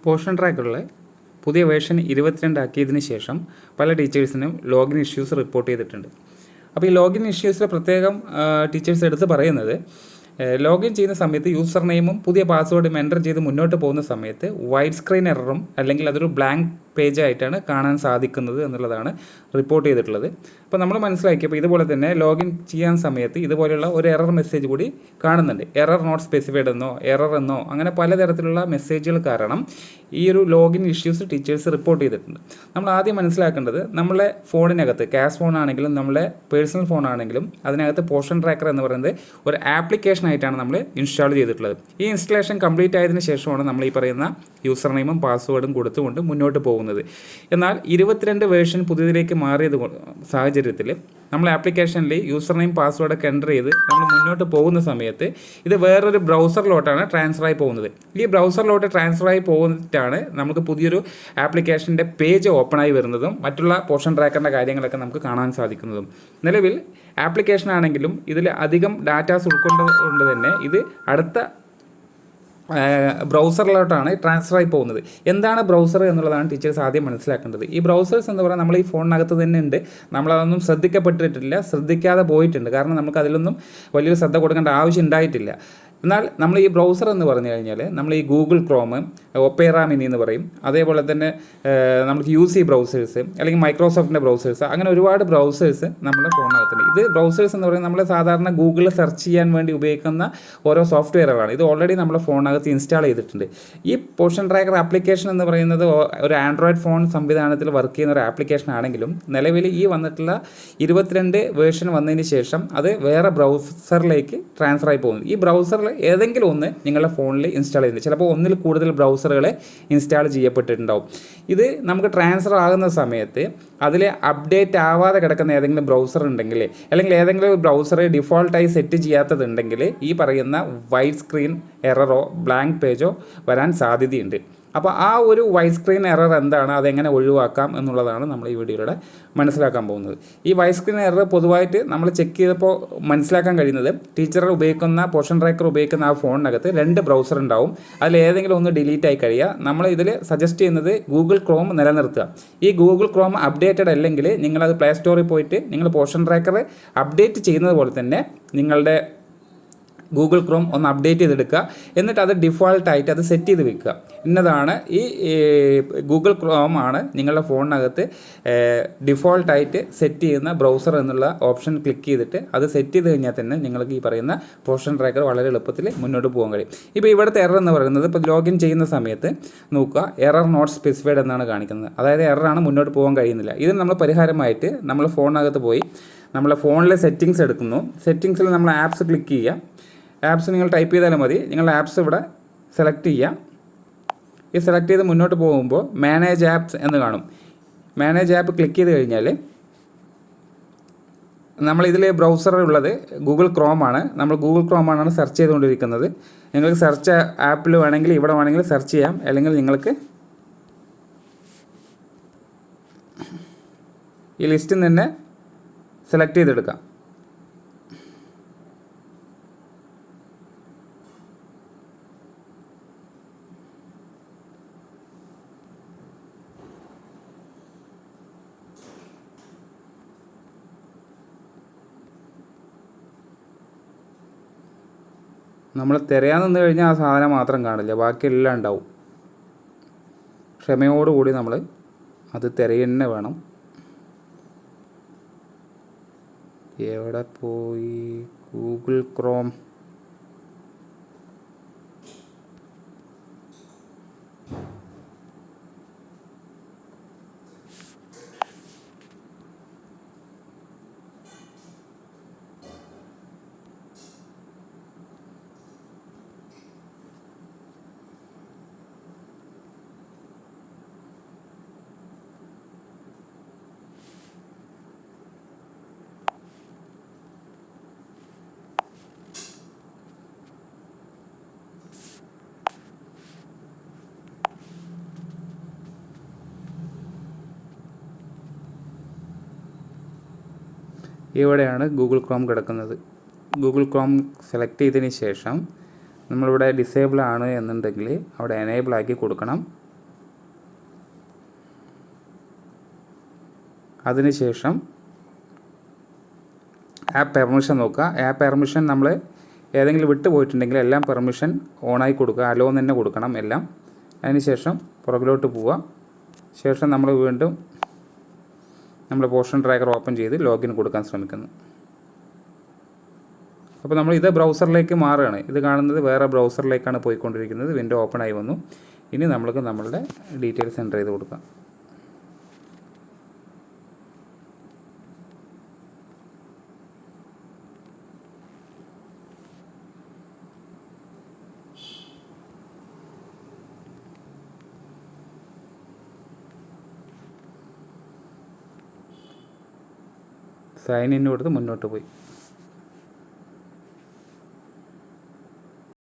Portion ട്രാക്കറിലെ പുതിയ version 22 ആക്കിയതിന് ശേഷം പല ടീച്ചേഴ്സിനും ലോഗിൻ ഇഷ്യൂസ് റിപ്പോർട്ട് ചെയ്തിട്ടുണ്ട്. അപ്പോൾ ഈ ലോഗിൻ ഇഷ്യൂസിൽ പ്രത്യേകം ടീച്ചേഴ്സ് എടുത്ത് പറയുന്നത്, ലോഗിൻ ചെയ്യുന്ന സമയത്ത് യൂസർ നെയിമും പുതിയ പാസ്വേഡും എൻ്റർ ചെയ്ത് മുന്നോട്ട് പോകുന്ന സമയത്ത് വൈറ്റ് സ്ക്രീൻ എററും അല്ലെങ്കിൽ അതൊരു ബ്ലാങ്ക് പേജ് ആയിട്ടാണ് കാണാൻ സാധിക്കുന്നത് എന്നുള്ളതാണ് റിപ്പോർട്ട് ചെയ്തിട്ടുള്ളത്. അപ്പോൾ നമ്മൾ മനസ്സിലാക്കിയപ്പോൾ ഇതുപോലെ തന്നെ ലോഗിൻ ചെയ്യാൻ സമയത്ത് ഇതുപോലെയുള്ള ഒരു എറർ മെസ്സേജ് കൂടി കാണുന്നുണ്ട്. എറർ നോട്ട് സ്പെസിഫൈഡ് എന്നോ എറർ എന്നോ അങ്ങനെ പലതരത്തിലുള്ള മെസ്സേജുകൾ കാരണം ഈ ഒരു ലോഗിൻ ഇഷ്യൂസ് ടീച്ചേഴ്സ് റിപ്പോർട്ട് ചെയ്തിട്ടുണ്ട്. നമ്മൾ ആദ്യം മനസ്സിലാക്കേണ്ടത്, നമ്മളെ ഫോണിനകത്ത് ക്യാഷ് ഫോൺ ആണെങ്കിലും നമ്മളെ പേഴ്സണൽ ഫോൺ ആണെങ്കിലും അതിനകത്ത് പോർഷൻ ട്രാക്കർ എന്ന് പറയുന്നത് ഒരു ആപ്ലിക്കേഷൻ ആയിട്ടാണ് നമ്മൾ ഇൻസ്റ്റാൾ ചെയ്തിട്ടുള്ളത്. ഈ ഇൻസ്റ്റലേഷൻ കംപ്ലീറ്റ് ആയതിനു ശേഷമാണ് നമ്മൾ ഈ പറയുന്ന യൂസർ നെയിമും പാസ്വേഡും കൊടുത്തുകൊണ്ട് മുന്നോട്ട് പോകുന്നത്. എന്നാൽ 22 വേർഷൻ പുതിയതിലേക്ക് മാറിയത് സാഹചര്യത്തിൽ നമ്മൾ ആപ്ലിക്കേഷനിൽ യൂസർ നെയിം പാസ്വേഡൊക്കെ എൻ്റർ ചെയ്ത് നമ്മൾ മുന്നോട്ട് പോകുന്ന സമയത്ത് ഇത് വേറൊരു ബ്രൗസറിലോട്ടാണ് ട്രാൻസ്ഫറായി പോകുന്നത്. ഈ ബ്രൗസറിലോട്ട് ട്രാൻസ്ഫറായി പോകുന്നിട്ടാണ് നമുക്ക് പുതിയൊരു ആപ്ലിക്കേഷൻ്റെ പേജ് ഓപ്പണായി വരുന്നതും മറ്റുള്ള പോർഷൻ ട്രാക്കറിൻ്റെ കാര്യങ്ങളൊക്കെ നമുക്ക് കാണാൻ സാധിക്കുന്നതും. നിലവിൽ ആപ്ലിക്കേഷൻ ആണെങ്കിലും ഇതിൽ അധികം ഡാറ്റാസ് ഉൾക്കൊണ്ടതുകൊണ്ട് തന്നെ ഇത് അടുത്ത ബ്രൗസറിലോട്ടാണ് ട്രാൻസ്ഫറായി പോകുന്നത്. എന്താണ് ബ്രൗസർ എന്നുള്ളതാണ് ടീച്ചേഴ്സ് ആദ്യം മനസ്സിലാക്കേണ്ടത്. ഈ ബ്രൗസേഴ്സ് എന്ന് പറയുന്നത് നമ്മൾ ഈ ഫോണിനകത്ത് തന്നെ ഉണ്ട്. നമ്മളതൊന്നും ശ്രദ്ധിക്കപ്പെട്ടിട്ടില്ല, ശ്രദ്ധിക്കാതെ പോയിട്ടുണ്ട്. കാരണം നമുക്ക് അതിലൊന്നും വലിയൊരു ശ്രദ്ധ കൊടുക്കേണ്ട ആവശ്യം ഉണ്ടായിട്ടില്ല. എന്നാൽ നമ്മൾ ഈ ബ്രൗസർ എന്ന് പറഞ്ഞു കഴിഞ്ഞാൽ നമ്മൾ ഈ ഗൂഗിൾ ക്രോം, ഒപ്പേറ മിനി എന്ന് പറയും, അതേപോലെ തന്നെ നമുക്ക് UC ബ്രൗസേഴ്സ് അല്ലെങ്കിൽ മൈക്രോസോഫ്റ്റിൻ്റെ ബ്രൗസേഴ്സ്, അങ്ങനെ ഒരുപാട് ബ്രൗസേഴ്സ് നമ്മുടെ ഫോണിനകത്തുണ്ട്. ഇത് ബ്രൗസേഴ്സ് എന്ന് പറയുന്നത് നമ്മൾ സാധാരണ ഗൂഗിളിൽ സെർച്ച് ചെയ്യാൻ വേണ്ടി ഉപയോഗിക്കുന്ന ഓരോ സോഫ്റ്റ്വെയറുകളാണ്. ഇത് ഓൾറെഡി നമ്മുടെ ഫോണിനകത്ത് ഇൻസ്റ്റാൾ ചെയ്തിട്ടുണ്ട്. ഈ പോർഷൻ ട്രാക്കർ ആപ്ലിക്കേഷൻ എന്ന് പറയുന്നത് ഒരു ആൻഡ്രോയിഡ് ഫോൺ സംവിധാനത്തിൽ വർക്ക് ചെയ്യുന്ന ഒരു ആപ്ലിക്കേഷൻ ആണെങ്കിലും നിലവിൽ ഈ വന്നിട്ടുള്ള 22 വേർഷൻ വന്നതിന് ശേഷം അത് വേറെ ബ്രൗസറിലേക്ക് ട്രാൻസ്ഫറായി പോകുന്നു. ഈ ബ്രൗസറിൽ ഏതെങ്കിലും ഒന്ന് നിങ്ങളുടെ ഫോണിൽ ഇൻസ്റ്റാൾ ചെയ്യുന്നത്, ചിലപ്പോൾ ഒന്നിൽ കൂടുതൽ ബ്രൗസറുകളെ ഇൻസ്റ്റാൾ ചെയ്യപ്പെട്ടിട്ടുണ്ടാവും. ഇത് നമുക്ക് ട്രാൻസ്ഫർ ആകുന്ന സമയത്ത് അതിൽ അപ്ഡേറ്റ് ആവാതെ കിടക്കുന്ന ഏതെങ്കിലും ബ്രൗസർ ഉണ്ടെങ്കിൽ അല്ലെങ്കിൽ ഏതെങ്കിലും ബ്രൗസർ ഡിഫോൾട്ടായി സെറ്റ് ചെയ്യാത്തതുണ്ടെങ്കിൽ ഈ പറയുന്ന വൈറ്റ് സ്ക്രീൻ എററോ ബ്ലാങ്ക് പേജോ വരാൻ സാധ്യതയുണ്ട്. അപ്പോൾ ആ ഒരു വൈറ്റ് സ്ക്രീൻ എറർ എന്താണ്, അതെങ്ങനെ ഒഴിവാക്കാം എന്നുള്ളതാണ് നമ്മൾ ഈ വീഡിയോയിലൂടെ മനസ്സിലാക്കാൻ പോകുന്നത്. ഈ വൈറ്റ് സ്ക്രീൻ എറർ പൊതുവായിട്ട് നമ്മൾ ചെക്ക് ചെയ്തപ്പോൾ മനസ്സിലാക്കാൻ കഴിയുന്നത്, ടീച്ചർ ഉപയോഗിക്കുന്ന പോർഷൻ ട്രാക്കർ ഉപയോഗിക്കുന്ന ആ ഫോണിനകത്ത് 2 ബ്രൗസർ ഉണ്ടാവും. അതിൽ ഏതെങ്കിലും ഒന്ന് ഡിലീറ്റ് ആയി കഴിയുക. നമ്മൾ ഇതിൽ സജസ്റ്റ് ചെയ്യുന്നത് ഗൂഗിൾ ക്രോം നിലനിർത്തുക. ഈ ഗൂഗിൾ ക്രോം അപ്ഡേറ്റഡ് അല്ലെങ്കിൽ നിങ്ങളത് പ്ലേ സ്റ്റോറിൽ പോയിട്ട് നിങ്ങൾ പോർഷൻ ട്രാക്കർ അപ്ഡേറ്റ് ചെയ്യുന്നത് പോലെ തന്നെ നിങ്ങളുടെ ഗൂഗിൾ ക്രോം ഒന്ന് അപ്ഡേറ്റ് ചെയ്തെടുക്കുക. എന്നിട്ട് അത് ഡിഫോൾട്ടായിട്ട് അത് സെറ്റ് ചെയ്ത് വെക്കുക. ഇന്നതാണ് ഈ ഗൂഗിൾ ക്രോം ആണ് നിങ്ങളുടെ ഫോണിനകത്ത് ഡിഫോൾട്ടായിട്ട് സെറ്റ് ചെയ്യുന്ന ബ്രൗസർ എന്നുള്ള ഓപ്ഷൻ ക്ലിക്ക് ചെയ്തിട്ട് അത് സെറ്റ് ചെയ്ത് കഴിഞ്ഞാൽ തന്നെ നിങ്ങൾക്ക് ഈ പറയുന്ന പോർഷൻ ട്രാക്കർ വളരെ എളുപ്പത്തിൽ മുന്നോട്ട് പോകാൻ കഴിയും. ഇപ്പോൾ ഇവിടുത്തെ എറർ എന്ന് പറയുന്നത്, ഇപ്പോൾ ലോഗിൻ ചെയ്യുന്ന സമയത്ത് നോക്കുക, എറർ നോട്ട് സ്പെസിഫൈഡ് എന്നാണ് കാണിക്കുന്നത്. അതായത് എററാണ്, മുന്നോട്ട് പോകാൻ കഴിയുന്നില്ല. ഇതിന് നമ്മൾ പരിഹാരമായിട്ട് നമ്മൾ ഫോണിനകത്ത് പോയി നമ്മളെ ഫോണിലെ സെറ്റിങ്സ് എടുക്കുന്നു. സെറ്റിങ്സിൽ നമ്മൾ ആപ്സ് ക്ലിക്ക് ചെയ്യുക. ആപ്സ് നിങ്ങൾ ടൈപ്പ് ചെയ്താലും മതി. നിങ്ങളുടെ ആപ്സ് ഇവിടെ സെലക്ട് ചെയ്യാം. ഈ സെലക്ട് ചെയ്ത് മുന്നോട്ട് പോകുമ്പോൾ മാനേജ് ആപ്സ് എന്ന് കാണും. മാനേജ് ആപ്പ് ക്ലിക്ക് ചെയ്ത് കഴിഞ്ഞാൽ നമ്മളിതിൽ ബ്രൗസർ ഉള്ളത് ഗൂഗിൾ ക്രോമാണ്. നമ്മൾ ഗൂഗിൾ ക്രോമാണ് സെർച്ച് ചെയ്തുകൊണ്ടിരിക്കുന്നത്. നിങ്ങൾക്ക് സെർച്ച് ആപ്പിൽ വേണമെങ്കിൽ ഇവിടെ വേണമെങ്കിൽ സെർച്ച് ചെയ്യാം, അല്ലെങ്കിൽ നിങ്ങൾക്ക് ഈ ലിസ്റ്റിൽ നിന്ന് തന്നെ സെലക്ട് ചെയ്തെടുക്കാം. നമ്മൾ തിരയാൻ നിന്ന് കഴിഞ്ഞാൽ ആ സാധനം മാത്രം കാണില്ല, ബാക്കിയെല്ലാം ഉണ്ടാവും. ക്ഷമയോടുകൂടി നമ്മൾ അത് തിരയന്നെ വേണം. എവിടെ പോയി ഗൂഗിൾ ക്രോം? ഇവിടെയാണ് ഗൂഗിൾ ക്രോം കിടക്കുന്നത്. ഗൂഗിൾ ക്രോം സെലക്ട് ചെയ്തതിന് ശേഷം നമ്മളിവിടെ ഡിസേബിൾ ആണ് എന്നുണ്ടെങ്കിൽ അവിടെ എനേബിൾ ആക്കി കൊടുക്കണം. അതിനുശേഷം ആപ്പ് പെർമിഷൻ നോക്കുക. ആപ്പ് പെർമിഷൻ നമ്മൾ ഏതെങ്കിലും വിട്ടു പോയിട്ടുണ്ടെങ്കിൽ എല്ലാം പെർമിഷൻ ഓണായി കൊടുക്കുക, അലോ എന്ന് തന്നെ കൊടുക്കണം എല്ലാം. അതിനുശേഷം പുറകിലോട്ട് പോവുക. ശേഷം നമ്മൾ വീണ്ടും നമ്മൾ പോർഷൻ ട്രാക്കർ ഓപ്പൺ ചെയ്ത് ലോഗിൻ കൊടുക്കാൻ ശ്രമിക്കുന്നു. അപ്പോൾ നമ്മൾ ഇത് ബ്രൗസറിലേക്ക് മാറുകയാണ്. ഇത് കാണുന്നത് വേറെ ബ്രൗസറിലേക്കാണ് പോയിക്കൊണ്ടിരിക്കുന്നത്. വിൻഡോ ഓപ്പൺ ആയി വന്നു. ഇനി നമ്മൾക്ക് നമ്മളുടെ ഡീറ്റെയിൽസ് എൻ്റർ ചെയ്ത് കൊടുക്കാം. സൈൻ ഇൻ കൊടുത്ത് മുന്നോട്ട് പോയി.